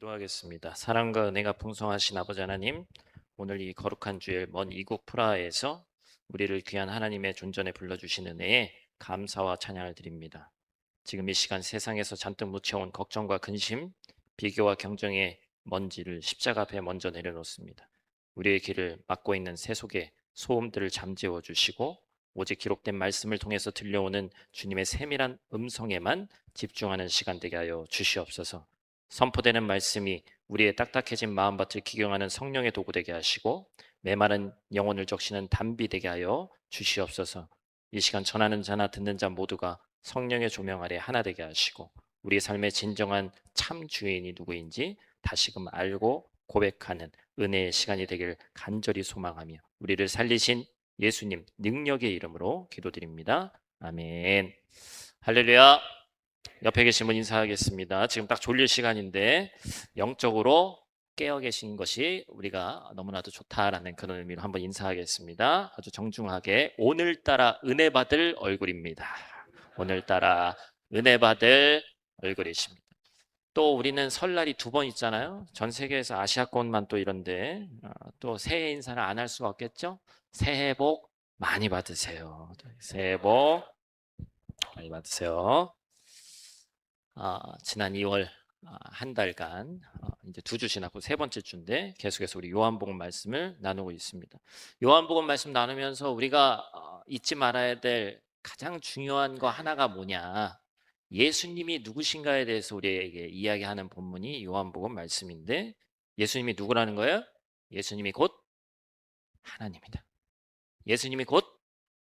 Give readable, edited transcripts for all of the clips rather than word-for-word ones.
기도하겠습니다. 사랑과 은혜가 풍성하신 아버지 하나님, 오늘 이 거룩한 주일 먼 이국 프라하에서 우리를 귀한 하나님의 존전에 불러주신 은혜에 감사와 찬양을 드립니다. 지금 이 시간 세상에서 잔뜩 묻혀온 걱정과 근심, 비교와 경쟁의 먼지를 십자가 앞에 먼저 내려놓습니다. 우리의 길을 막고 있는 세속의 소음들을 잠재워 주시고 오직 기록된 말씀을 통해서 들려오는 주님의 세밀한 음성에만 집중하는 시간 되게 하여 주시옵소서. 선포되는 말씀이 우리의 딱딱해진 마음밭을 기경하는 성령의 도구 되게 하시고 메마른 영혼을 적시는 단비 되게 하여 주시옵소서. 이 시간 전하는 자나 듣는 자 모두가 성령의 조명 아래 하나 되게 하시고 우리의 삶의 진정한 참 주인이 누구인지 다시금 알고 고백하는 은혜의 시간이 되길 간절히 소망하며 우리를 살리신 예수님 능력의 이름으로 기도드립니다. 아멘. 할렐루야. 옆에 계신 분 인사하겠습니다. 지금 딱 졸릴 시간인데 영적으로 깨어 계신 것이 우리가 너무나도 좋다라는 그런 의미로 한번 인사하겠습니다. 아주 정중하게 오늘따라 은혜 받을 얼굴입니다. 오늘따라 은혜 받을 얼굴이십니다. 또 우리는 설날이 두 번 있잖아요. 전 세계에서 아시아권만 또 이런데 또 새해 인사를 안 할 수가 없겠죠. 새해 복 많이 받으세요. 새해 복 많이 받으세요. 지난 2월 한 달간 이제 두 주 지나고 세 번째 주인데 계속해서 우리 요한복음 말씀을 나누고 있습니다. 요한복음 말씀 나누면서 우리가 잊지 말아야 될 가장 중요한 거 하나가 뭐냐? 예수님이 누구신가에 대해서 우리에게 이야기하는 본문이 요한복음 말씀인데 예수님이 누구라는 거예요? 예수님이 곧 하나님이다. 예수님이 곧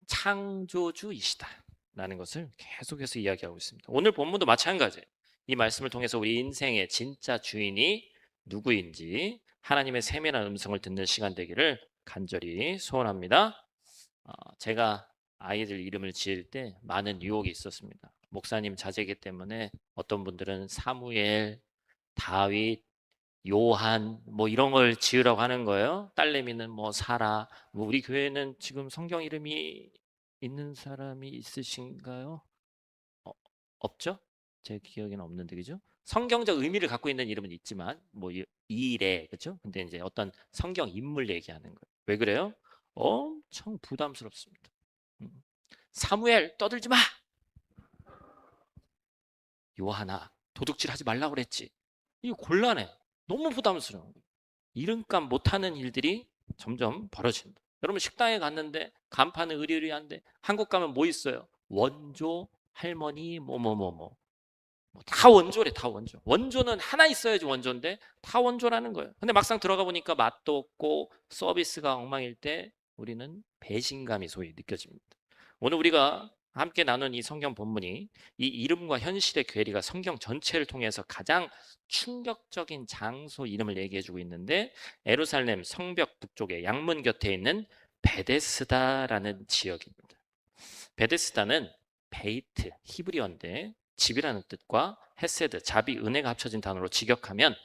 창조주이시다 라는 것을 계속해서 이야기하고 있습니다. 오늘 본문도 마찬가지예요. 이 말씀을 통해서 우리 인생의 진짜 주인이 누구인지 하나님의 세밀한 음성을 듣는 시간 되기를 간절히 소원합니다. 제가 아이들 이름을 지을 때 많은 유혹이 있었습니다. 목사님 자제이기 때문에 어떤 분들은 사무엘, 다윗, 요한 뭐 이런 걸 지으라고 하는 거예요. 딸내미는 뭐 사라. 뭐 우리 교회는 지금 성경 이름이 있는 사람이 있으신가요? 없죠? 제 기억에는 없는데 그죠? 성경적 의미를 갖고 있는 이름은 있지만 뭐 이래 그죠? 근데 이제 어떤 성경 인물 얘기하는 거예요. 왜 그래요? 엄청 부담스럽습니다. 사무엘 떠들지 마. 요하나 도둑질하지 말라고 그랬지. 이거 곤란해. 너무 부담스러워. 이름값 못하는 일들이 점점 벌어진다. 여러분 식당에 갔는데 간판은 의리의리한데 한국 가면 뭐 있어요? 원조, 할머니, 뭐뭐뭐뭐 다 원조래. 다 원조. 원조는 하나 있어야지 원조인데 다 원조라는 거예요. 근데 막상 들어가 보니까 맛도 없고 서비스가 엉망일 때 우리는 배신감이 소위 느껴집니다. 오늘 우리가 함께 나눈 이 성경 본문이 이 이름과 현실의 괴리가 성경 전체를 통해서 가장 충격적인 장소 이름을 얘기해주고 있는데 예루살렘 성벽 북쪽에 양문 곁에 있는 베데스다라는 지역입니다. 베데스다는 베이트 히브리어인데 집이라는 뜻과 헤세드 자비 은혜가 합쳐진 단어로 직역하면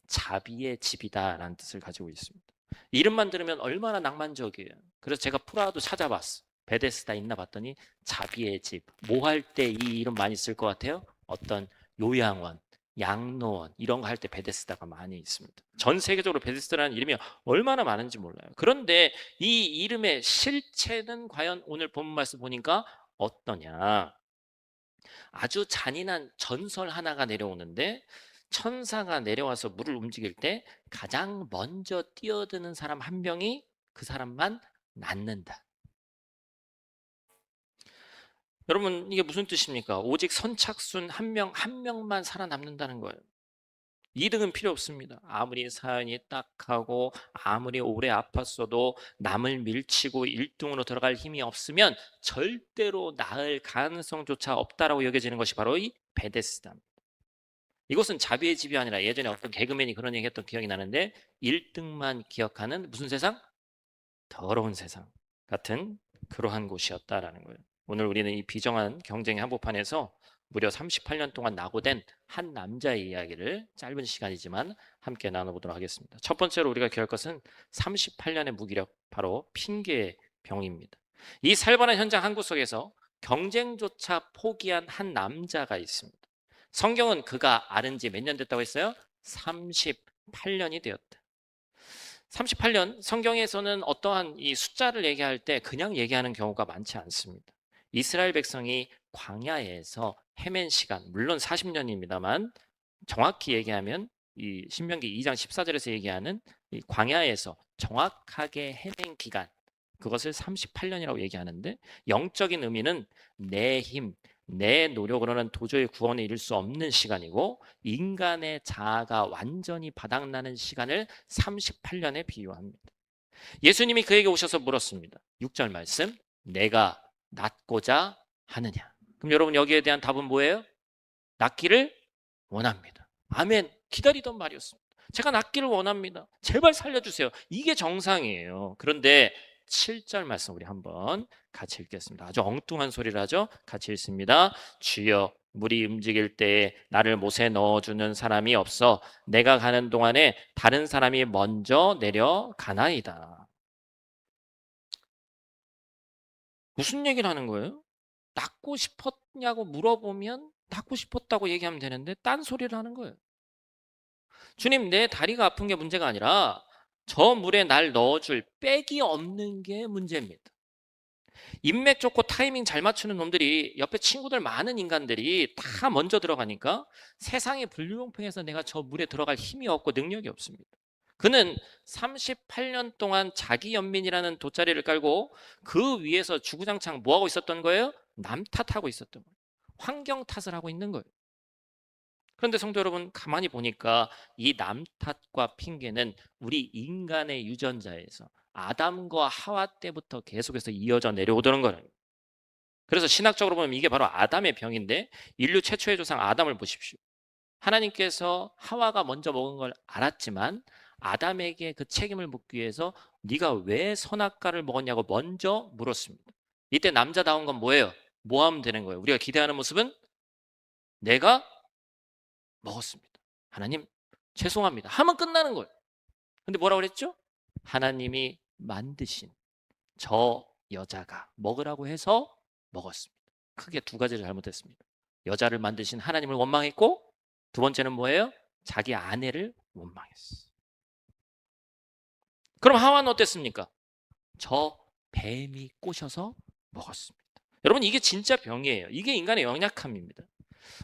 자비의 집이다라는 뜻을 가지고 있습니다. 이름만 들으면 얼마나 낭만적이에요. 그래서 제가 프라하도 찾아봤어. 베데스다 있나 봤더니 자비의 집. 뭐 할 때 이 이름 많이 쓸 것 같아요? 어떤 요양원, 양로원 이런 거 할 때 베데스다가 많이 있습니다. 전 세계적으로 베데스다라는 이름이 얼마나 많은지 몰라요. 그런데 이 이름의 실체는 과연 오늘 본문 말씀 보니까 어떠냐? 아주 잔인한 전설 하나가 내려오는데 천사가 내려와서 물을 움직일 때 가장 먼저 뛰어드는 사람 한 명이 그 사람만 낫는다. 여러분 이게 무슨 뜻입니까? 오직 선착순 한 명만 살아남는다는 거예요. 2등은 필요 없습니다. 아무리 사연이 딱하고 아무리 오래 아팠어도 남을 밀치고 1등으로 들어갈 힘이 없으면 절대로 나을 가능성조차 없다라고 여겨지는 것이 바로 이 베데스다입니다. 이것은 자비의 집이 아니라 예전에 어떤 개그맨이 그런 얘기 했던 기억이 나는데 1등만 기억하는 무슨 세상? 더러운 세상 같은 그러한 곳이었다라는 거예요. 오늘 우리는 이 비정한 경쟁의 한복판에서 무려 38년 동안 낙오된 한 남자의 이야기를 짧은 시간이지만 함께 나눠보도록 하겠습니다. 첫 번째로 우리가 기할 것은 38년의 무기력, 바로 핑계의 병입니다. 이 살벌한 현장 한 곳 속에서 경쟁조차 포기한 한 남자가 있습니다. 성경은 그가 앓은 지 몇 년 됐다고 했어요? 38년이 되었다. 38년, 성경에서는 어떠한 이 숫자를 얘기할 때 그냥 얘기하는 경우가 많지 않습니다. 이스라엘 백성이 광야에서 헤맨 시간, 물론 40년입니다만 정확히 얘기하면 이 신명기 2장 14절에서 얘기하는 이 광야에서 정확하게 헤맨 기간, 그것을 38년이라고 얘기하는데, 영적인 의미는 내 힘, 내 노력으로는 도저히 구원에 이를 수 없는 시간이고 인간의 자아가 완전히 바닥나는 시간을 38년에 비유합니다. 예수님이 그에게 오셔서 물었습니다. 6절 말씀, 내가 낫고자 하느냐? 그럼 여러분 여기에 대한 답은 뭐예요? 낫기를 원합니다. 아멘. 기다리던 말이었습니다. 제가 낫기를 원합니다. 제발 살려주세요. 이게 정상이에요. 그런데 7절 말씀 우리 한번 같이 읽겠습니다. 아주 엉뚱한 소리를 하죠. 같이 읽습니다. 주여, 물이 움직일 때에 나를 못에 넣어주는 사람이 없어 내가 가는 동안에 다른 사람이 먼저 내려가나이다. 무슨 얘기를 하는 거예요? 낫고 싶었냐고 물어보면 낫고 싶었다고 얘기하면 되는데 딴 소리를 하는 거예요. 주님, 내 다리가 아픈 게 문제가 아니라 저 물에 날 넣어줄 백이 없는 게 문제입니다. 인맥 좋고 타이밍 잘 맞추는 놈들이, 옆에 친구들 많은 인간들이 다 먼저 들어가니까 세상에 불공평해서 내가 저 물에 들어갈 힘이 없고 능력이 없습니다. 그는 38년 동안 자기 연민이라는 돗자리를 깔고 그 위에서 주구장창 뭐하고 있었던 거예요? 남 탓하고 있었던 거예요. 환경 탓을 하고 있는 거예요. 그런데 성도 여러분, 가만히 보니까 이 남 탓과 핑계는 우리 인간의 유전자에서 아담과 하와 때부터 계속해서 이어져 내려오던 거예요. 그래서 신학적으로 보면 이게 바로 아담의 병인데, 인류 최초의 조상 아담을 보십시오. 하나님께서 하와가 먼저 먹은 걸 알았지만 아담에게 그 책임을 묻기 위해서 네가 왜 선악과를 먹었냐고 먼저 물었습니다. 이때 남자다운 건 뭐예요? 뭐 하면 되는 거예요? 우리가 기대하는 모습은 내가 먹었습니다. 하나님, 죄송합니다. 하면 끝나는 거예요. 근데 뭐라고 그랬죠? 하나님이 만드신 저 여자가 먹으라고 해서 먹었습니다. 크게 두 가지를 잘못했습니다. 여자를 만드신 하나님을 원망했고, 두 번째는 뭐예요? 자기 아내를 원망했어. 그럼 하와는 어땠습니까? 저 뱀이 꼬셔서 먹었습니다. 여러분, 이게 진짜 병이에요. 이게 인간의 연약함입니다.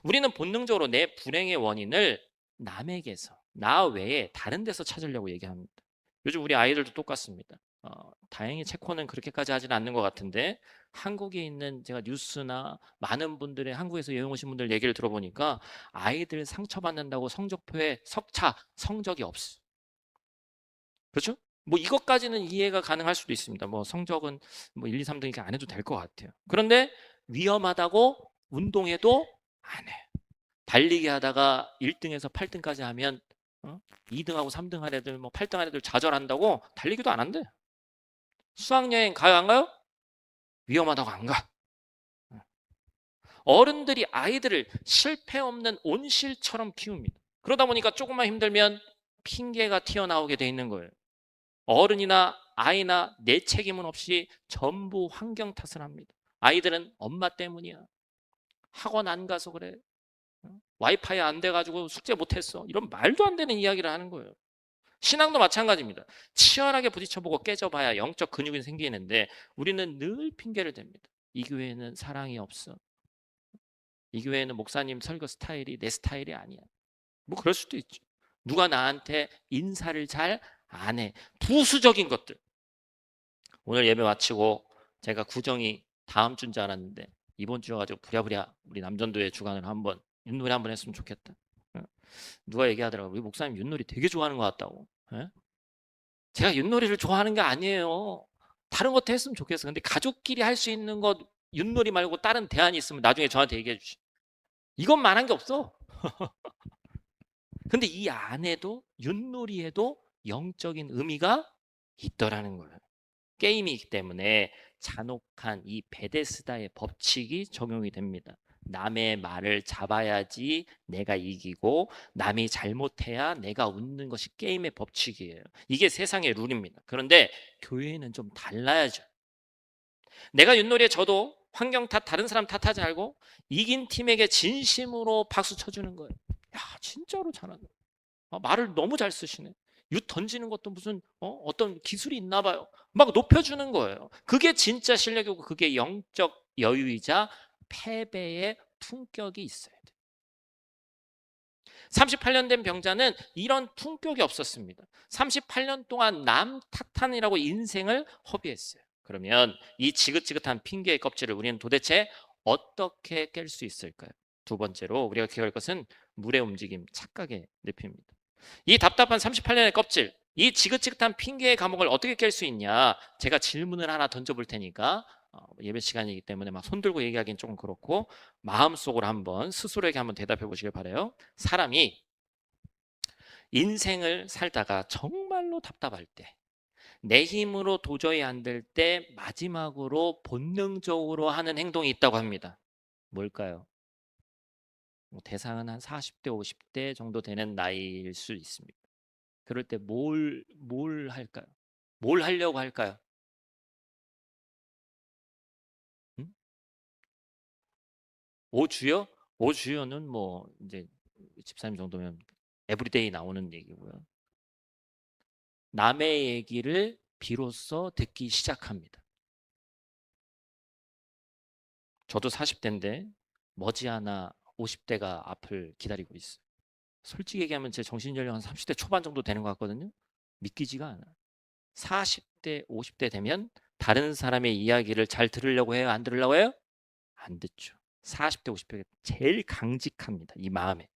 우리는 본능적으로 내 불행의 원인을 남에게서, 나 외에 다른 데서 찾으려고 얘기합니다. 요즘 우리 아이들도 똑같습니다. 다행히 체코는 그렇게까지 하지는 않는 것 같은데, 한국에 있는 제가 뉴스나 많은 분들의, 한국에서 여행 오신 분들 얘기를 들어보니까 아이들 상처받는다고 성적표에 석차, 성적이 없어. 그렇죠? 뭐 이것까지는 이해가 가능할 수도 있습니다. 뭐 성적은 뭐 1, 2, 3등 이렇게 안 해도 될 것 같아요. 그런데 위험하다고 운동해도 안 해. 달리기 하다가 1등에서 8등까지 하면 2등하고 3등 한 애들, 뭐 8등 한 애들 좌절한다고 달리기도 안 한대. 수학여행 가요, 안 가요? 위험하다고 안 가. 어른들이 아이들을 실패 없는 온실처럼 키웁니다. 그러다 보니까 조금만 힘들면 핑계가 튀어나오게 돼 있는 거예요. 어른이나 아이나 내 책임은 없이 전부 환경 탓을 합니다. 아이들은 엄마 때문이야. 학원 안 가서 그래. 와이파이 안 돼가지고 숙제 못했어. 이런 말도 안 되는 이야기를 하는 거예요. 신앙도 마찬가지입니다. 치열하게 부딪혀보고 깨져봐야 영적 근육이 생기는데 우리는 늘 핑계를 댑니다. 이 교회는 사랑이 없어. 이 교회는 목사님 설교 스타일이 내 스타일이 아니야. 뭐 그럴 수도 있죠. 누가 나한테 인사를 잘 안 해. 부수적인 것들. 오늘 예배 마치고 제가 구정이 다음 주인 줄 알았는데 이번 주여가지고 부랴부랴 우리 남전도의 주간을 한번 윷놀이 한번 했으면 좋겠다. 누가 얘기하더라고요. 우리 목사님 윷놀이 되게 좋아하는 것 같다고. 제가 윷놀이를 좋아하는 게 아니에요. 다른 것도 했으면 좋겠어. 근데 가족끼리 할 수 있는 것 윷놀이 말고 다른 대안이 있으면 나중에 저한테 얘기해 주시. 이것만 한 게 없어. 근데 이 안에도 윷놀이에도 영적인 의미가 있더라는 거예요. 게임이기 때문에 잔혹한 이 베데스다의 법칙이 적용이 됩니다. 남의 말을 잡아야지 내가 이기고 남이 잘못해야 내가 웃는 것이 게임의 법칙이에요. 이게 세상의 룰입니다. 그런데 교회는 좀 달라야죠. 내가 윷놀이에 져도 환경 탓, 다른 사람 탓하지 말고 이긴 팀에게 진심으로 박수 쳐주는 거예요. 야, 진짜로 잘한다. 말을 너무 잘 쓰시네. 윷 던지는 것도 무슨 어떤 기술이 있나 봐요. 막 높여주는 거예요. 그게 진짜 실력이고 그게 영적 여유이자 패배의 품격이 있어야 돼요. 38년 된 병자는 이런 품격이 없었습니다. 38년 동안 남 탓하느라고 인생을 허비했어요. 그러면 이 지긋지긋한 핑계의 껍질을 우리는 도대체 어떻게 깰 수 있을까요? 두 번째로 우리가 기억할 것은 물의 움직임, 착각의 늪입니다. 이 답답한 38년의 껍질, 이 지긋지긋한 핑계의 감옥을 어떻게 깰 수 있냐? 제가 질문을 하나 던져볼 테니까 예배 시간이기 때문에 막 손 들고 얘기하기는 조금 그렇고 마음속으로 한번 스스로에게 한번 대답해 보시길 바라요. 사람이 인생을 살다가 정말로 답답할 때, 내 힘으로 도저히 안 될 때 마지막으로 본능적으로 하는 행동이 있다고 합니다. 뭘까요? 대상은 한 40대, 50대 정도 되는 나이일 수 있습니다. 그럴 때 뭘 할까요? 뭘 하려고 할까요? 음? 오주요? 오주요는 뭐 이제 집사님 정도면 에브리데이 나오는 얘기고요. 남의 얘기를 비로소 듣기 시작합니다. 저도 40대인데 머지않아 50대가 앞을 기다리고 있어요. 솔직히 얘기하면 제 정신연령 한 30대 초반 정도 되는 것 같거든요. 믿기지가 않아요. 40대, 50대 되면 다른 사람의 이야기를 잘 들으려고 해요? 안 들으려고 해요? 안 듣죠. 40대, 50대가 제일 강직합니다. 이 마음에.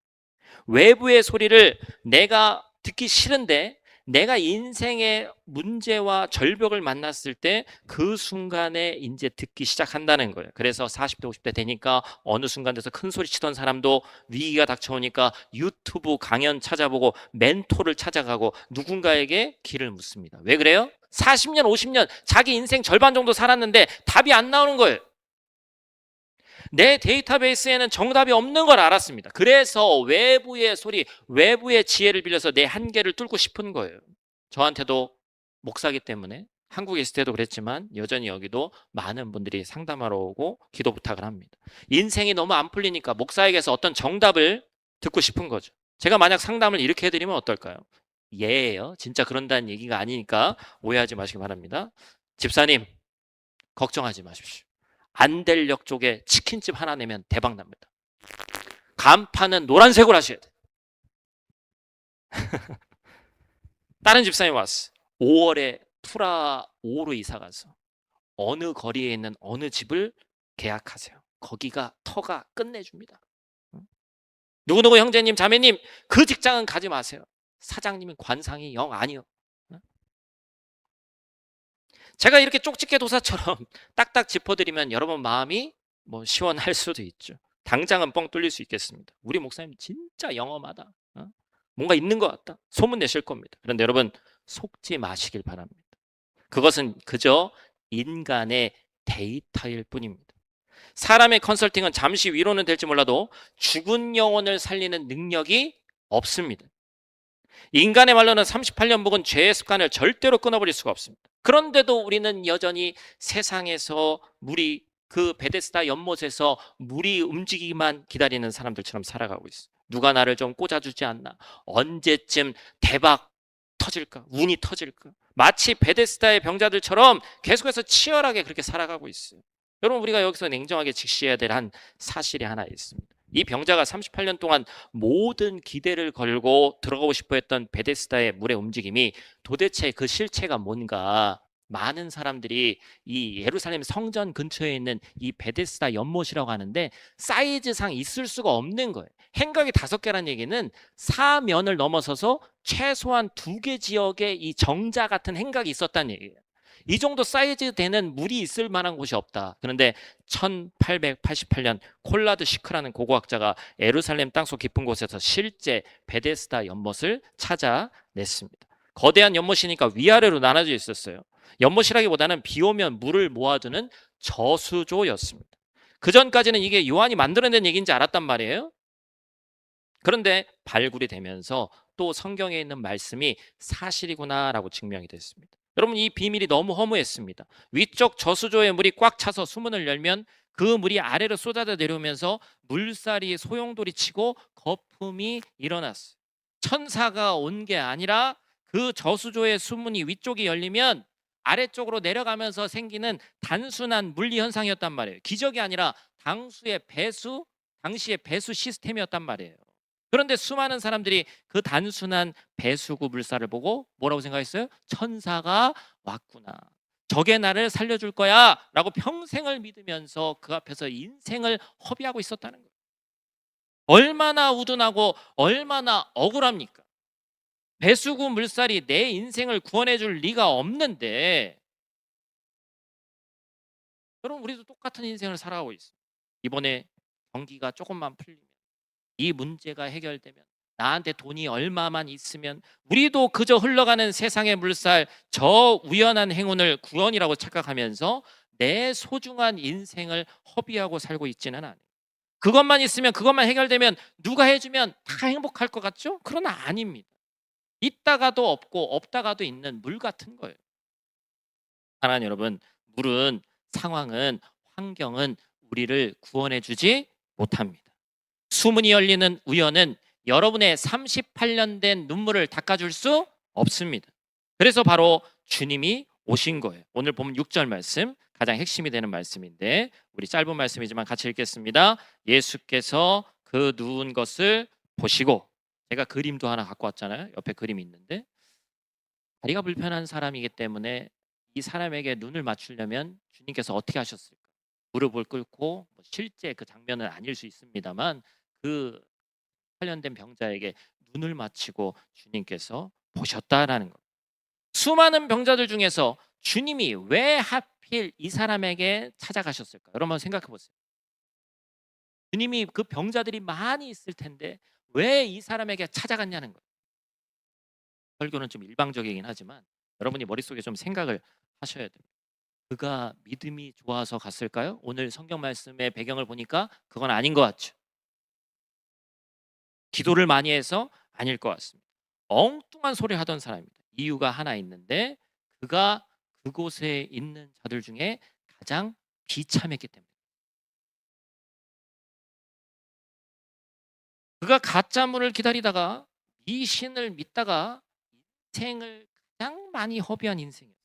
외부의 소리를 내가 듣기 싫은데 내가 인생의 문제와 절벽을 만났을 때 그 순간에 이제 듣기 시작한다는 거예요. 그래서 40대, 50대 되니까 어느 순간 돼서 큰 소리 치던 사람도 위기가 닥쳐오니까 유튜브 강연 찾아보고 멘토를 찾아가고 누군가에게 길을 묻습니다. 왜 그래요? 40년, 50년 자기 인생 절반 정도 살았는데 답이 안 나오는 거예요. 내 데이터베이스에는 정답이 없는 걸 알았습니다. 그래서 외부의 소리, 외부의 지혜를 빌려서 내 한계를 뚫고 싶은 거예요. 저한테도 목사기 때문에 한국에 있을 때도 그랬지만 여전히 여기도 많은 분들이 상담하러 오고 기도 부탁을 합니다. 인생이 너무 안 풀리니까 목사에게서 어떤 정답을 듣고 싶은 거죠. 제가 만약 상담을 이렇게 해드리면 어떨까요? 예예요. 진짜 그런다는 얘기가 아니니까 오해하지 마시기 바랍니다. 집사님, 걱정하지 마십시오. 안델역 쪽에 치킨집 하나 내면 대박 납니다. 간판은 노란색으로 하셔야 돼. 다른 집사님 왔어. 5월에 프라 5로 이사 가서 어느 거리에 있는 어느 집을 계약하세요. 거기가 터가 끝내줍니다. 누구누구 형제님, 자매님, 그 직장은 가지 마세요. 사장님은 관상이 영 아니요. 제가 이렇게 쪽집게 도사처럼 딱딱 짚어드리면 여러분 마음이 뭐 시원할 수도 있죠. 당장은 뻥 뚫릴 수 있겠습니다. 우리 목사님 진짜 영험하다. 뭔가 있는 것 같다. 소문 내실 겁니다. 그런데 여러분 속지 마시길 바랍니다. 그것은 그저 인간의 데이터일 뿐입니다. 사람의 컨설팅은 잠시 위로는 될지 몰라도 죽은 영혼을 살리는 능력이 없습니다. 인간의 말로는 38년 묵은 죄의 습관을 절대로 끊어버릴 수가 없습니다. 그런데도 우리는 여전히 세상에서 물이 그 베데스다 연못에서 물이 움직이기만 기다리는 사람들처럼 살아가고 있어요. 누가 나를 좀 꽂아주지 않나? 언제쯤 대박 터질까? 운이 터질까? 마치 베데스다의 병자들처럼 계속해서 치열하게 그렇게 살아가고 있어요. 여러분 우리가 여기서 냉정하게 직시해야 될 한 사실이 하나 있습니다. 이 병자가 38년 동안 모든 기대를 걸고 들어가고 싶어 했던 베데스다의 물의 움직임이 도대체 그 실체가 뭔가 많은 사람들이 이 예루살렘 성전 근처에 있는 이 베데스다 연못이라고 하는데 사이즈상 있을 수가 없는 거예요. 행각이 5개라는 얘기는 사면을 넘어서서 최소한 2개 지역에 이 정자 같은 행각이 있었다는 얘기예요. 이 정도 사이즈 되는 물이 있을 만한 곳이 없다. 그런데 1888년 콜라드 시크라는 고고학자가 예루살렘 땅속 깊은 곳에서 실제 베데스다 연못을 찾아냈습니다. 거대한 연못이니까 위아래로 나눠져 있었어요. 연못이라기보다는 비 오면 물을 모아두는 저수조였습니다. 그전까지는 이게 요한이 만들어낸 얘기인지 알았단 말이에요. 그런데 발굴이 되면서 또 성경에 있는 말씀이 사실이구나라고 증명이 됐습니다. 여러분 이 비밀이 너무 허무했습니다. 위쪽 저수조의 물이 꽉 차서 수문을 열면 그 물이 아래로 쏟아져 내려오면서 물살이 소용돌이 치고 거품이 일어났어요. 천사가 온 게 아니라 그 저수조의 수문이 위쪽이 열리면 아래쪽으로 내려가면서 생기는 단순한 물리 현상이었단 말이에요. 기적이 아니라 당시의 배수 시스템이었단 말이에요. 그런데 수많은 사람들이 그 단순한 배수구 물살을 보고 뭐라고 생각했어요? 천사가 왔구나. 저게 나를 살려줄 거야 라고 평생을 믿으면서 그 앞에서 인생을 허비하고 있었다는 거예요. 얼마나 우둔하고 얼마나 억울합니까? 배수구 물살이 내 인생을 구원해 줄 리가 없는데, 여러분 우리도 똑같은 인생을 살아가고 있어요. 이번에 경기가 조금만 풀리면, 이 문제가 해결되면, 나한테 돈이 얼마만 있으면 우리도 그저 흘러가는 세상의 물살, 저 우연한 행운을 구원이라고 착각하면서 내 소중한 인생을 허비하고 살고 있지는 않아요. 그것만 있으면, 그것만 해결되면, 누가 해주면 다 행복할 것 같죠? 그러나 아닙니다. 있다가도 없고 없다가도 있는 물 같은 거예요. 사랑하는 여러분, 물은, 상황은, 환경은 우리를 구원해 주지 못합니다. 수문이 열리는 우연은 여러분의 38년 된 눈물을 닦아줄 수 없습니다. 그래서 바로 주님이 오신 거예요. 오늘 보면 6절 말씀, 가장 핵심이 되는 말씀인데, 우리 짧은 말씀이지만 같이 읽겠습니다. 예수께서 그 누운 것을 보시고, 제가 그림도 하나 갖고 왔잖아요. 옆에 그림이 있는데, 다리가 불편한 사람이기 때문에 이 사람에게 눈을 맞추려면 주님께서 어떻게 하셨을까? 무릎을 꿇고, 실제 그 장면은 아닐 수 있습니다만, 그 관련된 병자에게 눈을 맞추고 주님께서 보셨다라는 것. 수많은 병자들 중에서 주님이 왜 하필 이 사람에게 찾아가셨을까? 여러분 생각해 보세요. 주님이 그 병자들이 많이 있을 텐데 왜 이 사람에게 찾아갔냐는 거예요. 설교는 좀 일방적이긴 하지만 여러분이 머릿속에 좀 생각을 하셔야 됩니다. 그가 믿음이 좋아서 갔을까요? 오늘 성경 말씀의 배경을 보니까 그건 아닌 것 같죠. 기도를 많이 해서 아닐 것 같습니다. 엉뚱한 소리 하던 사람입니다. 이유가 하나 있는데, 그가 그곳에 있는 자들 중에 가장 비참했기 때문에. 그가 가짜물을 기다리다가 미신을 믿다가 인생을 가장 많이 허비한 인생이었어요.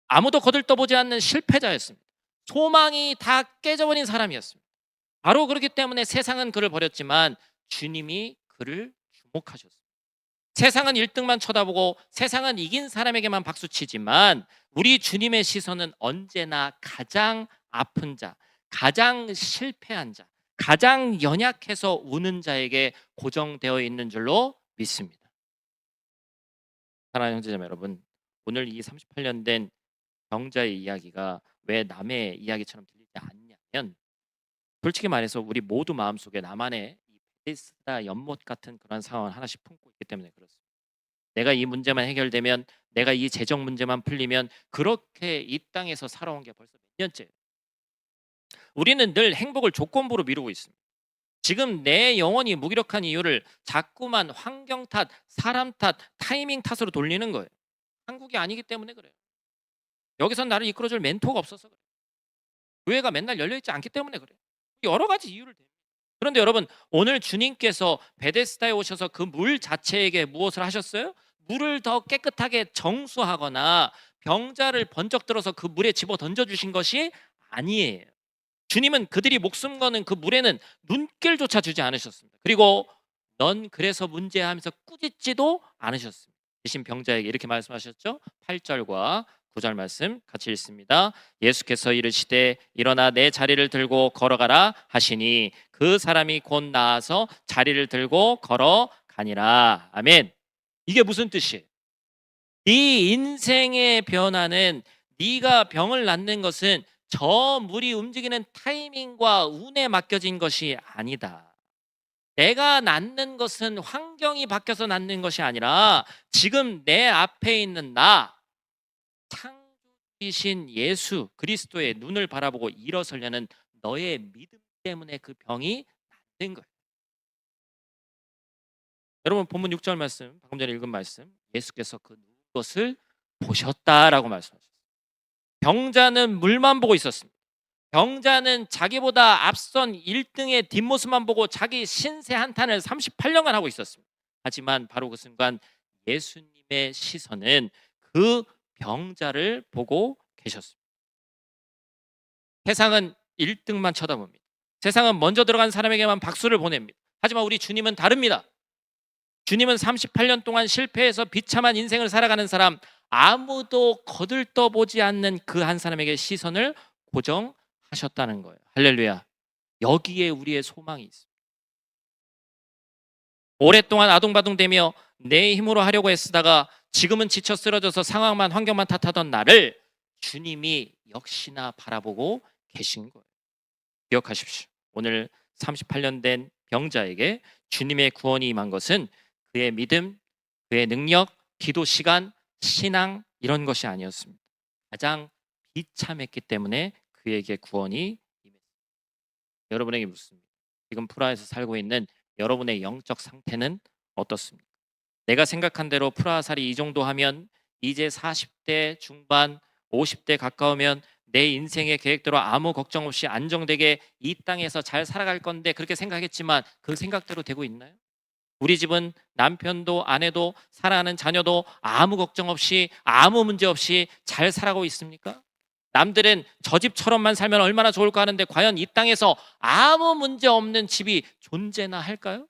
아무도 거들떠보지 않는 실패자였습니다. 소망이 다 깨져버린 사람이었습니다. 바로 그렇기 때문에 세상은 그를 버렸지만 주님이 그를 주목하셨습니다. 세상은 1등만 쳐다보고 세상은 이긴 사람에게만 박수치지만 우리 주님의 시선은 언제나 가장 아픈 자, 가장 실패한 자, 가장 연약해서 우는 자에게 고정되어 있는 줄로 믿습니다. 사랑하는 형제자매 여러분, 오늘 이 38년 된 병자의 이야기가 왜 남의 이야기처럼 들리지 않냐면, 솔직히 말해서 우리 모두 마음속에 나만의 이 베데스다 연못 같은 그런 상황을 하나씩 품고 있기 때문에 그렇습니다. 내가 이 문제만 해결되면, 내가 이 재정 문제만 풀리면, 그렇게 이 땅에서 살아온 게 벌써 몇 년째예요. 우리는 늘 행복을 조건부로 미루고 있습니다. 지금 내 영혼이 무기력한 이유를 자꾸만 환경 탓, 사람 탓, 타이밍 탓으로 돌리는 거예요. 한국이 아니기 때문에 그래요. 여기선 나를 이끌어줄 멘토가 없어서 그래요. 교회가 맨날 열려있지 않기 때문에 그래요. 여러 가지 이유를 댑니다. 그런데 여러분, 오늘 주님께서 베데스다에 오셔서 그 물 자체에게 무엇을 하셨어요? 물을 더 깨끗하게 정수하거나 병자를 번쩍 들어서 그 물에 집어 던져주신 것이 아니에요. 주님은 그들이 목숨 거는 그 물에는 눈길조차 주지 않으셨습니다. 그리고 넌 그래서 문제하면서 꾸짖지도 않으셨습니다. 대신 병자에게 이렇게 말씀하셨죠. 8절과 9절 말씀 같이 읽습니다. 예수께서 이르시되 일어나 내 자리를 들고 걸어가라 하시니 그 사람이 곧 나아서 자리를 들고 걸어가니라. 아멘. 이게 무슨 뜻이에요? 네 인생의 변화는, 네가 병을 낫는 것은 저 물이 움직이는 타이밍과 운에 맡겨진 것이 아니다. 내가 낫는 것은 환경이 바뀌어서 낫는 것이 아니라 지금 내 앞에 있는 나, 창조주이신 예수 그리스도의 눈을 바라보고 일어서려는 너의 믿음 때문에 그 병이 낫는 거예요. 여러분 본문 6절 말씀, 방금 전에 읽은 말씀, 예수께서 그 것을 보셨다라고 말씀하셨어요. 병자는 물만 보고 있었습니다. 병자는 자기보다 앞선 1등의 뒷모습만 보고 자기 신세 한탄을 38년간 하고 있었습니다. 하지만 바로 그 순간 예수님의 시선은 그 병자를 보고 계셨습니다. 세상은 1등만 쳐다봅니다. 세상은 먼저 들어간 사람에게만 박수를 보냅니다. 하지만 우리 주님은 다릅니다. 주님은 38년 동안 실패해서 비참한 인생을 살아가는 사람, 아무도 거들떠보지 않는 그 한 사람에게 시선을 고정하셨다는 거예요. 할렐루야. 여기에 우리의 소망이 있습니다. 오랫동안 아둥바둥대며 내 힘으로 하려고 애쓰다가 지금은 지쳐 쓰러져서 상황만 환경만 탓하던 나를 주님이 역시나 바라보고 계신 거예요. 기억하십시오. 오늘 38년 된 병자에게 주님의 구원이 임한 것은 그의 믿음, 그의 능력, 기도 시간, 신앙 이런 것이 아니었습니다. 가장 비참했기 때문에 그에게 구원이 임했습니다. 여러분에게 묻습니다. 지금 프라하에서 살고 있는 여러분의 영적 상태는 어떻습니까? 내가 생각한 대로 프라하살이 이 정도 하면 이제 40대 중반, 50대 가까우면 내 인생의 계획대로 아무 걱정 없이 안정되게 이 땅에서 잘 살아갈 건데 그렇게 생각했지만 그 생각대로 되고 있나요? 우리 집은 남편도 아내도 사랑하는 자녀도 아무 걱정 없이 아무 문제 없이 잘 살아가고 있습니까? 남들은 저 집처럼만 살면 얼마나 좋을까 하는데 과연 이 땅에서 아무 문제 없는 집이 존재나 할까요?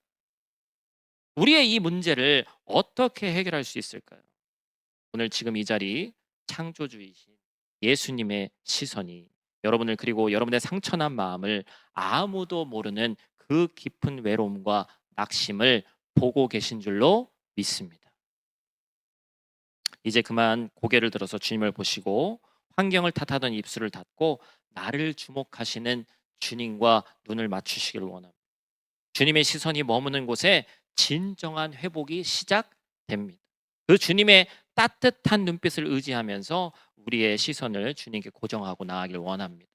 우리의 이 문제를 어떻게 해결할 수 있을까요? 오늘 지금 이 자리 창조주이신 예수님의 시선이 여러분을 그리고 여러분의 상처난 마음을 아무도 모르는 그 깊은 외로움과 낙심을 보고 계신 줄로 믿습니다. 이제 그만 고개를 들어서 주님을 보시고 환경을 탓하던 입술을 닫고 나를 주목하시는 주님과 눈을 맞추시기를 원합니다. 주님의 시선이 머무는 곳에 진정한 회복이 시작됩니다. 그 주님의 따뜻한 눈빛을 의지하면서 우리의 시선을 주님께 고정하고 나아가길 원합니다.